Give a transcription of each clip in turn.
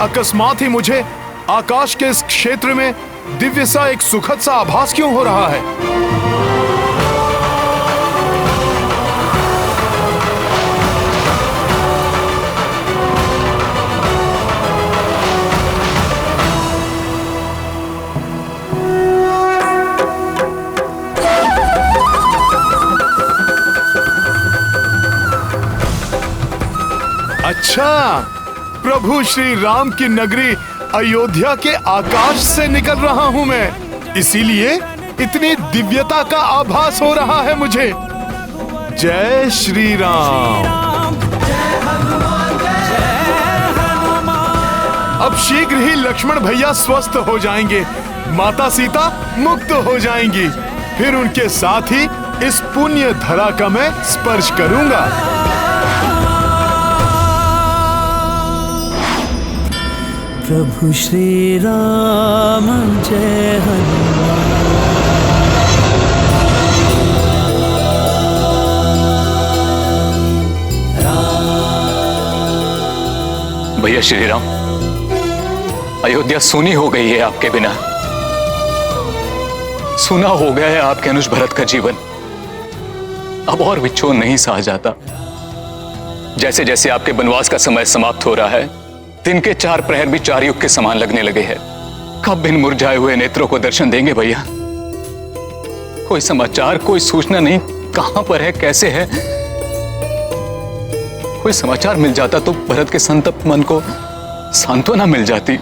अकस्मात ही मुझे आकाश के इस क्षेत्र में दिव्य सा एक सुखद सा आभास क्यों हो रहा है? अच्छा, प्रभु श्री राम की नगरी अयोध्या के आकाश से निकल रहा हूं मैं, इसीलिए इतनी दिव्यता का आभास हो रहा है मुझे। जय श्री राम। अब शीघ्र ही लक्ष्मण भैया स्वस्थ हो जाएंगे, माता सीता मुक्त हो जाएंगी, फिर उनके साथ ही इस पुण्य धरा का मैं स्पर्श करूंगा। प्रभु श्री राम जय हनुमान। भैया श्री राम, अयोध्या सूनी हो गई है आपके बिना। सूना हो गया है आपके अनुज भरत का जीवन। अब और विच्छोद नहीं सहा जाता। जैसे जैसे आपके वनवास का समय समाप्त हो रहा है, दिन के 4 प्रहर भी 4 युग के समान लगने लगे हैं। कब इन मुरझाए हुए नेत्रों को दर्शन देंगे भैया? कोई समाचार, कोई सूचना नहीं, कहां पर है, कैसे है? कोई समाचार मिल जाता तो भरत के संतप्त मन को सांत्वना मिल जाती।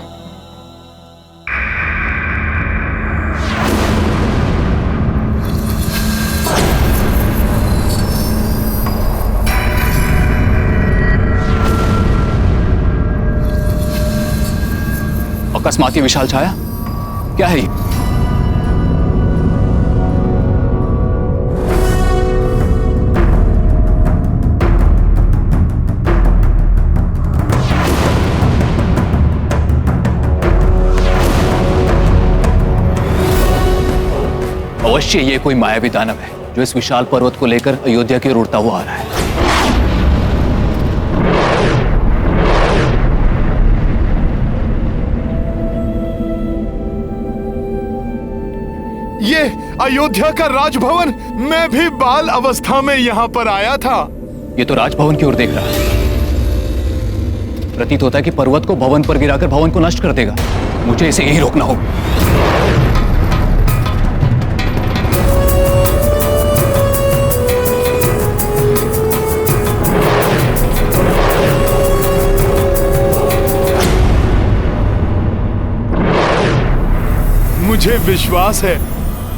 अकस्मात ये विशाल छाया क्या है? अवश्य ये कोई मायावी दानव है जो इस विशाल पर्वत को लेकर अयोध्या की ओर उड़ता हुआ आ रहा है। ये अयोध्या का राजभवन, मैं भी बाल अवस्था में यहाँ पर आया था। ये तो राजभवन की ओर देख रहा है। प्रतीत होता है कि पर्वत को भवन पर गिराकर भवन को नष्ट कर देगा। मुझे इसे यही रोकना होगा। मुझे विश्वास है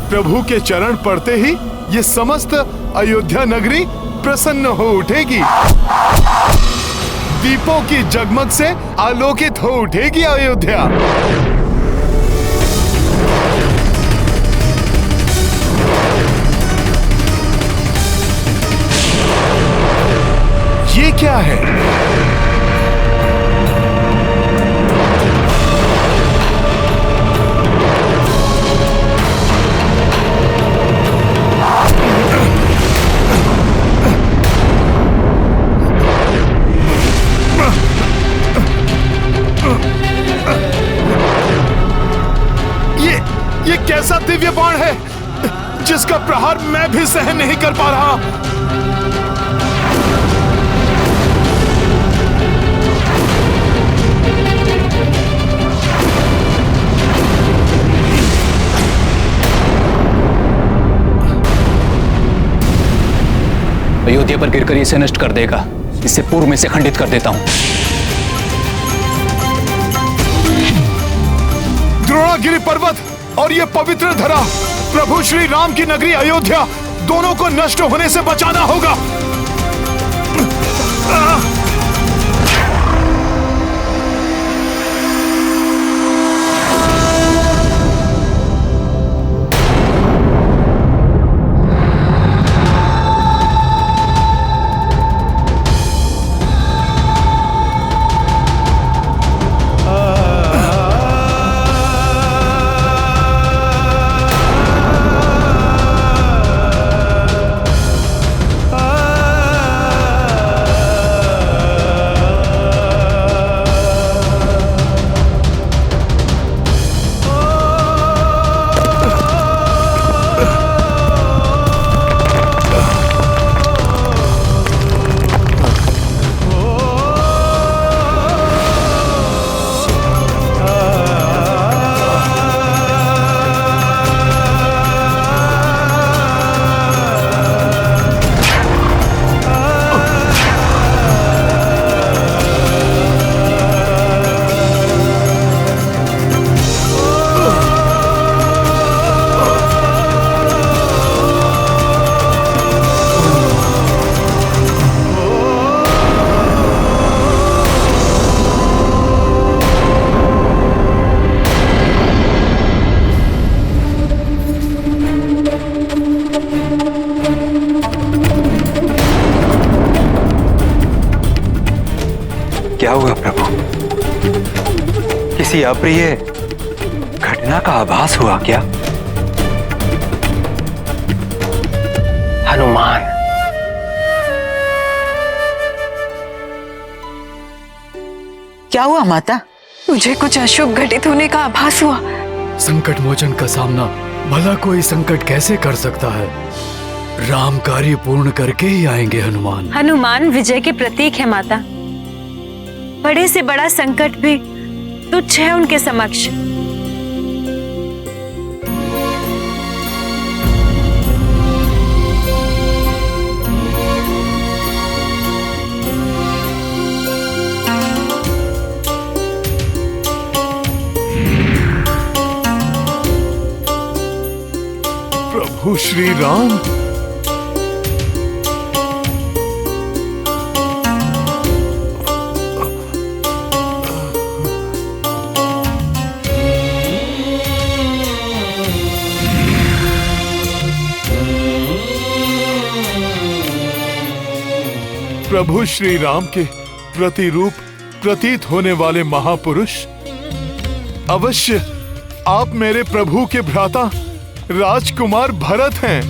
प्रभु के चरण पड़ते ही ये समस्त अयोध्या नगरी प्रसन्न हो उठेगी। दीपों की जगमग से आलोकित हो उठेगी अयोध्या। ये क्या है? ये कैसा दिव्य बाण है जिसका प्रहार मैं भी सहन नहीं कर पा रहा। अयोध्या पर गिरकर इसे नष्ट कर देगा। इससे पूर्व में से खंडित कर देता हूं। द्रोणागिरि पर्वत और ये पवित्र धरा, प्रभु श्री राम की नगरी अयोध्या, दोनों को नष्ट होने से बचाना होगा। किसी अप्रिय घटना का आभास हुआ क्या? हनुमान, क्या हुआ माता? मुझे कुछ अशुभ घटित होने का आभास हुआ। संकट मोचन का सामना भला कोई संकट कैसे कर सकता है? राम कार्य पूर्ण करके ही आएंगे हनुमान। हनुमान विजय के प्रतीक है माता। बड़े से बड़ा संकट भी तुच्छ है उनके समक्ष। प्रभु श्री राम, प्रभु श्री राम के प्रतिरूप प्रतीत होने वाले महापुरुष, अवश्य आप मेरे प्रभु के भ्राता राजकुमार भरत हैं।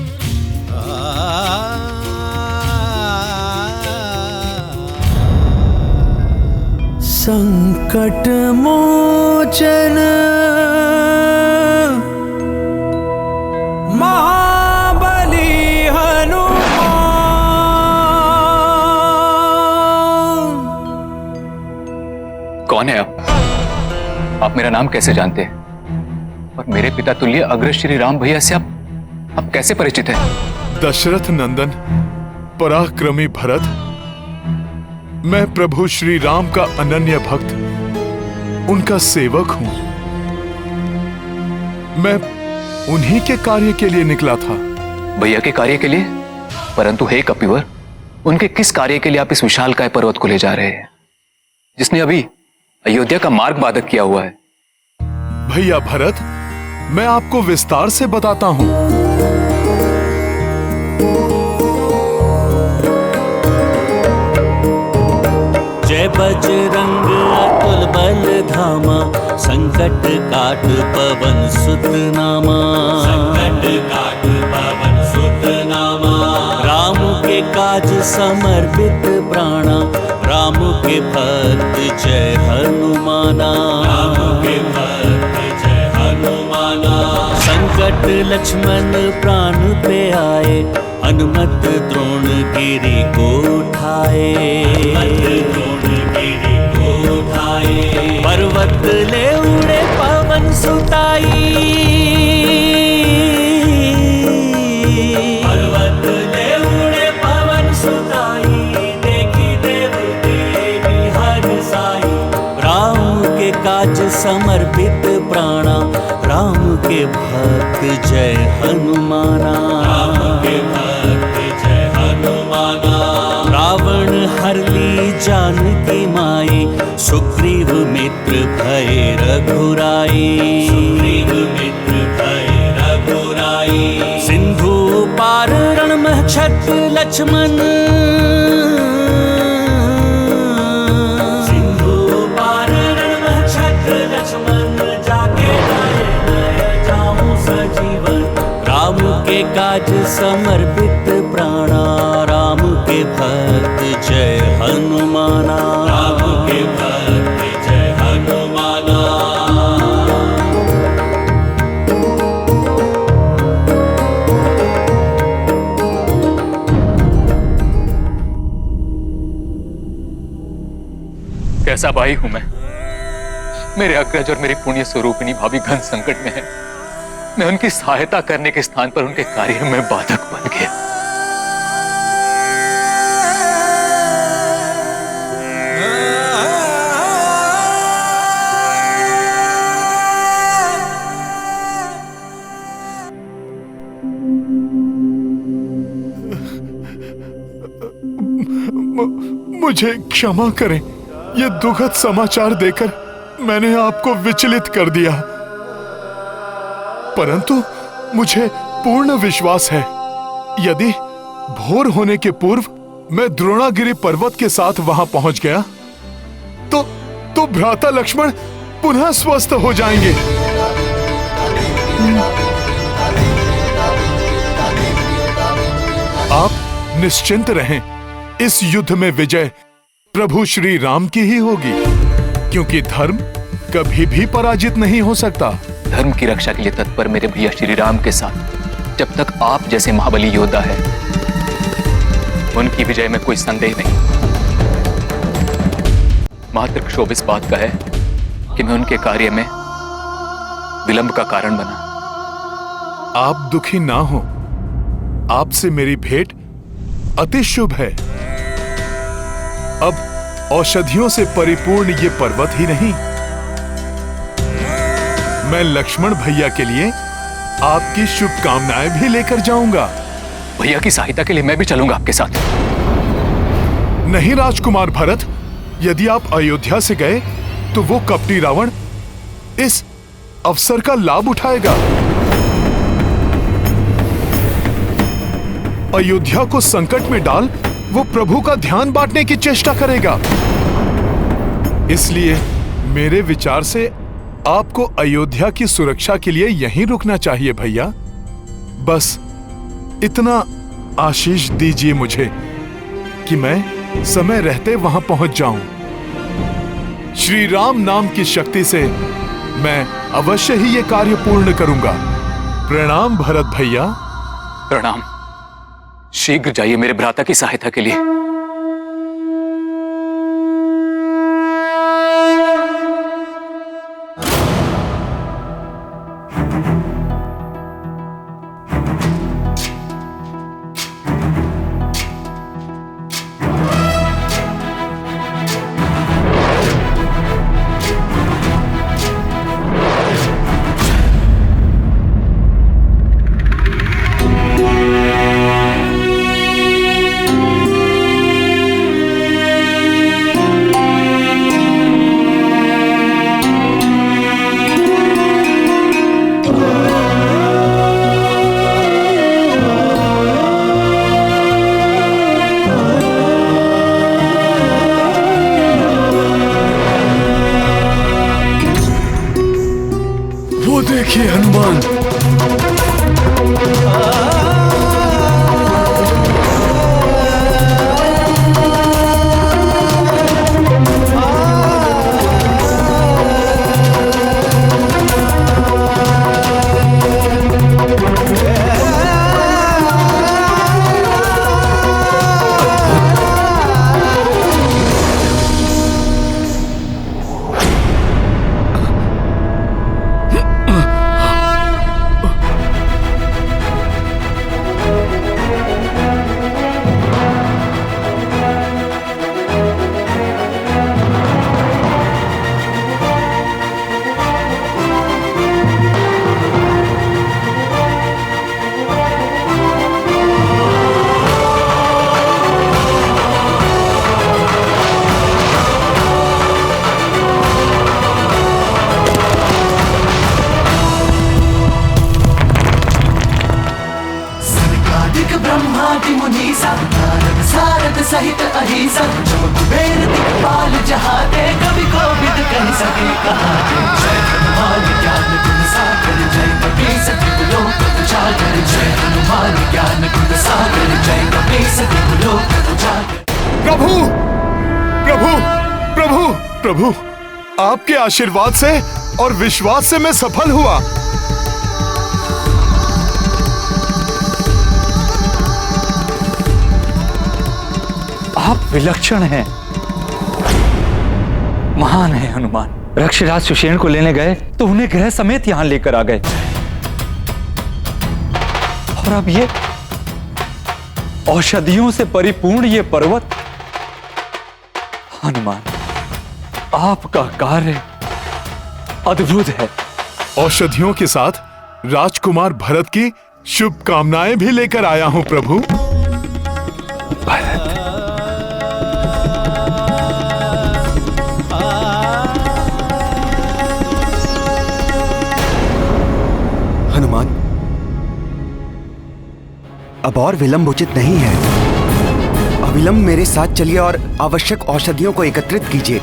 संकट मोचन महाबली हनुमान। कौन है आप? आप मेरा नाम कैसे जानते हैं? और मेरे पिता तुल्य अग्र श्री राम भैया से आप कैसे परिचित हैं? दशरथ नंदन पराक्रमी भरत, मैं प्रभु श्री राम का अनन्य भक्त, उनका सेवक हूं। मैं उन्हीं के कार्य के लिए निकला था। भैया के कार्य के लिए? परंतु हे कपिवर, उनके किस कार्य के लिए आप इस विशालकाय पर्वत को ले जा रहे हैं, जिसने अभी अयोध्या का मार्ग बाधक किया हुआ है? भैया भरत, मैं आपको विस्तार से बताता हूं। जय बजरंग अतुल बल धामा, संकट काट पवन सुत नामा। संकट काट पवन सुत नामा। राम के काज समर्पित प्राणा, राम के भक्त जय हनुमाना। राम के भक्त जय हनुमाना। संकट लक्ष्मण प्राण पे आए, हनुमत द्रोण गिरि को उठाए। पर्वत ले उड़े पवन सुताई। पर्वत ले उड़े पवन सुताई, देखी देव देवी हर साई। राम के काज समर्पित प्राणा, राम के भक्त जय हनुमाना। राम के भक्त जय हनुमाना। रावण हर ली जानकी माई, सुग्रीव मित्र भय रघुराई। सुग्रीव मित्र भय रघुराई। सिंधु पार रणमहक्षत लक्ष्मण। सिंधु पार रणमहक्षत लक्ष्मण, जाके नए जाऊं सजीवन। राम के काज समर्पित प्राणा, राम के भक्त जय हनुमाना। राम के भक्त जय हनुमाना। कैसा भाई हूं मैं? मेरे अग्रज और मेरी पुण्य स्वरूपिणी भाभी घन संकट में है। मैं उनकी सहायता करने के स्थान पर उनके कार्य में बाधक बन गया। मुझे क्षमा करें, यह दुखद समाचार देकर मैंने आपको विचलित कर दिया। परंतु मुझे पूर्ण विश्वास है, यदि भोर होने के पूर्व मैं द्रोणागिरि पर्वत के साथ वहां पहुंच गया तो भ्राता लक्ष्मण पुनः स्वस्थ हो जाएंगे। आप निश्चिंत रहें, इस युद्ध में विजय प्रभु श्री राम की ही होगी, क्योंकि धर्म कभी भी पराजित नहीं हो सकता। धर्म की रक्षा के लिए तत्पर मेरे भैया श्री राम के साथ जब तक आप जैसे महाबली योद्धा है, उनकी विजय में कोई संदेह नहीं। मात्र क्षोभ इस बात का है कि मैं उनके कार्य में विलंब का कारण बना। आप दुखी ना हो, आपसे मेरी भेंट अति शुभ है। अब औषधियों से परिपूर्ण ये पर्वत ही नहीं, मैं लक्ष्मण भैया के लिए आपकी शुभकामनाएं भी लेकर जाऊंगा। भैया की सहायता के लिए मैं भी चलूंगा आपके साथ। नहीं राजकुमार भरत, यदि आप अयोध्या से गए तो वो कपटी रावण इस अवसर का लाभ उठाएगा। अयोध्या को संकट में डाल वो प्रभु का ध्यान बांटने की चेष्टा करेगा। इसलिए मेरे विचार से आपको अयोध्या की सुरक्षा के लिए यहीं रुकना चाहिए भैया। बस इतना आशीष दीजिए मुझे कि मैं समय रहते वहां पहुंच जाऊं। श्री राम नाम की शक्ति से मैं अवश्य ही ये कार्य पूर्ण करूंगा। प्रणाम भरत भैया। प्रणाम। शीघ्र जाइए मेरे भ्राता की सहायता के लिए। वो देखिए हनुमान। ब्रह्मादि मुनीसा नारद सारद सहित अहिसा जो कुबेर दिक्पाल जहाँ दे कवि कोविद कह सके कहाँ दे। जय हनुमान ज्ञान गुण सागर जय कपीस तिहु लोक उजागर। जय हनुमान ज्ञान गुण सागर जय कपीस तिहु लोक उजागर। प्रभु प्रभु प्रभु प्रभु, आपके आशीर्वाद से और विश्वास से मैं सफल हुआ। आप विलक्षण हैं, महान है हनुमान। रक्षराज सुषेण को लेने गए तो उन्हें ग्रह समेत यहां लेकर आ गए, और अब ये औषधियों से परिपूर्ण ये पर्वत। हनुमान, आपका कार्य अद्भुत है। औषधियों के साथ राजकुमार भरत की शुभकामनाएं भी लेकर आया हूं प्रभु। भरत, हनुमान, अब और विलंब उचित नहीं है। अविलंब मेरे साथ चलिए और आवश्यक औषधियों को एकत्रित कीजिए।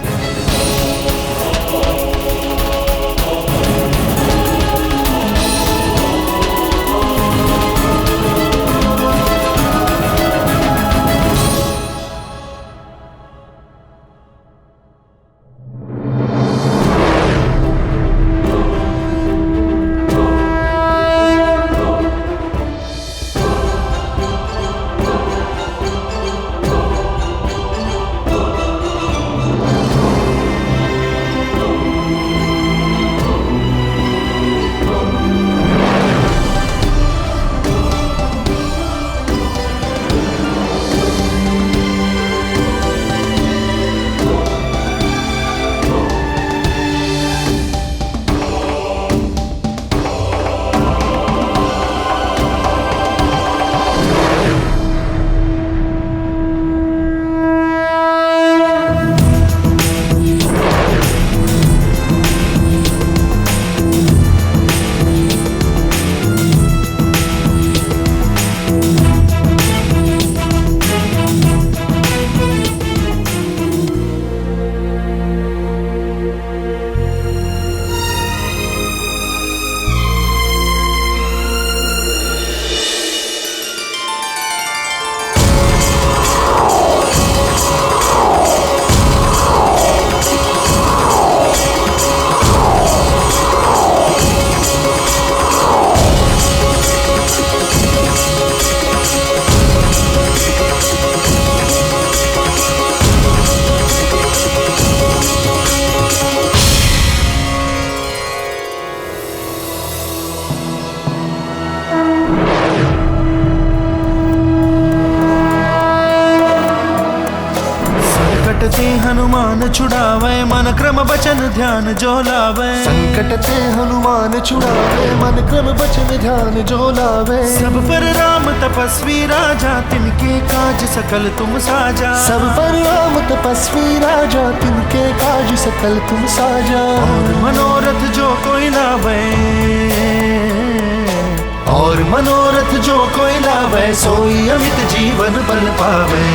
हनुमान छुड़ावे, मन क्रम बचन ध्यान जो लावे। संकट ते हनुमान छुड़ावे, मन क्रम बचन ध्यान जो लावे। सब पर राम तपस्वी राजा, तिनके काज सकल तुम साजा। सब पर राम तपस्वी राजा, तिनके काज सकल तुम साजा। और मनोरथ जो कोई लावे, और मनोरथ जो कोई लावे, सोई अमित जीवन बल पावे।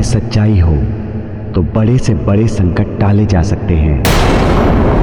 सच्चाई हो तो बड़े से बड़े संकट टाले जा सकते हैं।